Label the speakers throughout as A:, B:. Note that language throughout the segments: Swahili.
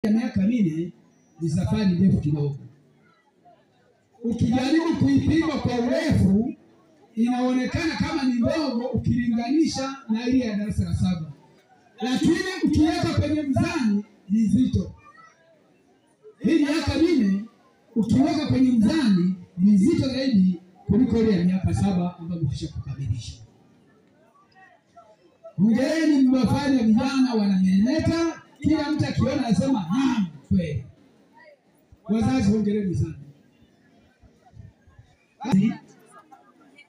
A: Miaka 4 ni safari ndefu kidogo. Ukijaribu kuipima kwa urefu inaonekana kama ni ndogo ukilinganisha na ile ya darasa la 7. Lakini ukiweka kwenye mzani ni nzito. Hii miaka 4 ukiweka kwenye mzani ni nzito zaidi kuliko ile ya miaka 7 ambayo umekwisha kukamilisha. Hongereni mmewafanya vijana wanameremeta, kila mtu akiona anasema naam kweli. Wazazi hongereni sana.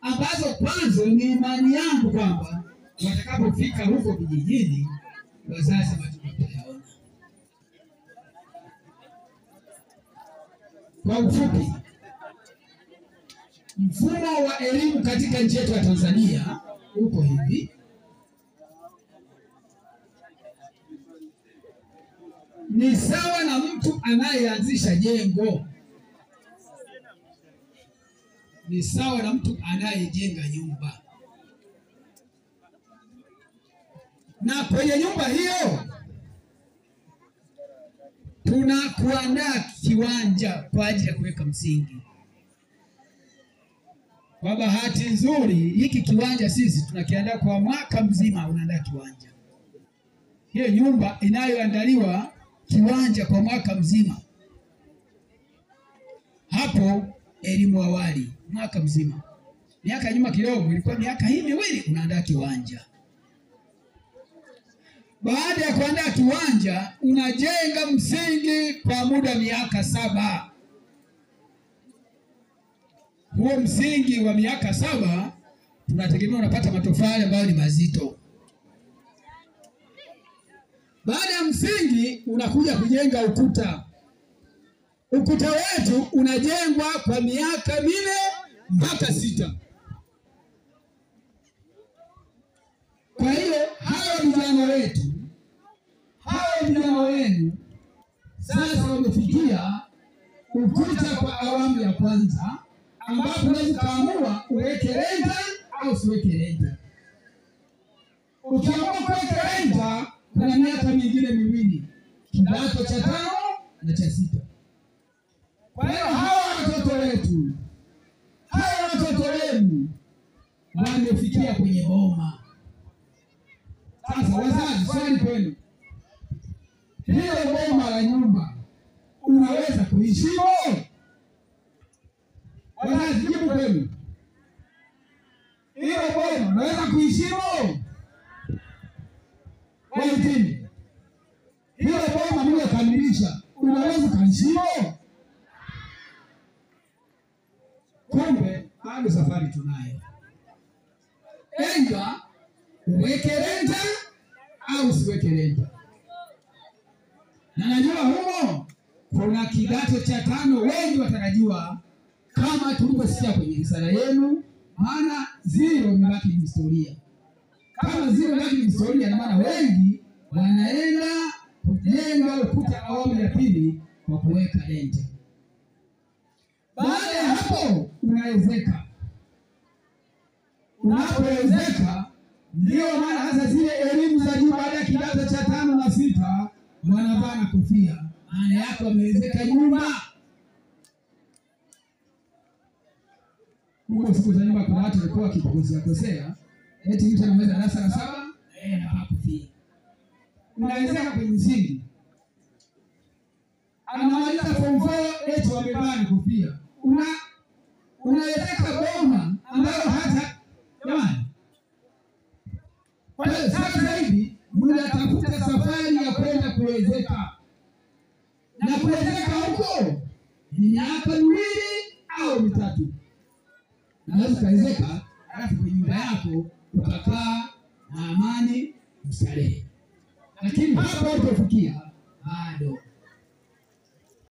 A: Ambazo kwanza ni imani yangu kwamba watakapofika huko vijijini wazazi watayaona. Kwa ufupi, mfumo wa elimu katika nchi yetu ya Tanzania uko hivi. Ni sawa na mtu anayeanzisha jengo. Ni sawa na mtu anayejenga nyumba. Na kwenye nyumba hiyo kuandaa kiwanja kwa ajili ya kuweka msingi. Kwa bahati nzuri hiki kiwanja sisi tunakiandaa kwa mwaka mzima, unaandaa kiwanja. Hiyo nyumba inayoandaliwa kiwanja kwa mwaka mzima. Hapo elimu awali mwaka mzima. Miaka nyuma kidogo ilikuwa miaka hii 2 unaandaa kiwanja. Baada ya kuandaa kiwanja unajenga msingi kwa muda miaka 7. Huo msingi wa miaka 7 tunategemea unapata matofali ambayo ni mazito. Baada ya msingi unakuja kujenga ukuta. Ukuta wetu unajengwa kwa miaka 4 mpaka 6. Kwa hiyo hawa vijana wetu, hawa vijana wenu sasa wamefikia ukuta kwa awamu ya kwanza, ambapo unaweza kaamua uweke renta au usiweke renta. Ukiamua kuweka renta kuna miaka mingine 2, kidato cha 5 na cha 6. Kwa hiyo hawa watoto wetu, hawa watoto wenu wamefikia kwenye boma. Sasa wazazi, swali kwenu, hilo boma la nyumba unaweza kuishimo? Wazazi, jibu kwenu. Hilo boma unaweza kuishimo? Walitini, hilo boma mliokamilisha unaweza kuishimo? Kumbe bado safari tunayo. Aidha uweke renta au usiweke renta. Na najua humo kuna kidato cha 5 wengi watarajiwa, kama tulivyosikia kwenye risala yenu, maana 0 imebaki historia. Kama 0 imebaki historia, na maana wengi wanaenda kujenga ukuta awamu ya 2 kwa kuweka renta. Baada ya hapo unawezeka. Unapoezeka ndio maana hasa zile elimu za juu baada ya kidato cha 5 na 6 wanavaa na kofia. Maana yako amewezeka nyumba. Huko siku za nyumba kuna watu walikuwa wakikosea. Eti mtu anaweza darasa la 7 anavaa kofia. Unawezeka kwenye msingi. Anamaliza form 4 eti wamevaa kofia. Unawezeka boma ambayo hata jamani. Kwa hiyo sasa hivi mnatafuta safari ya kwenda kuwezeka. Na kuwezeka huko ni miaka 2 au 3. Unaweza kuwezeka halafu kwenye nyumba yako ukakaa na amani, mstarehe. Lakini hapo utofikia bado.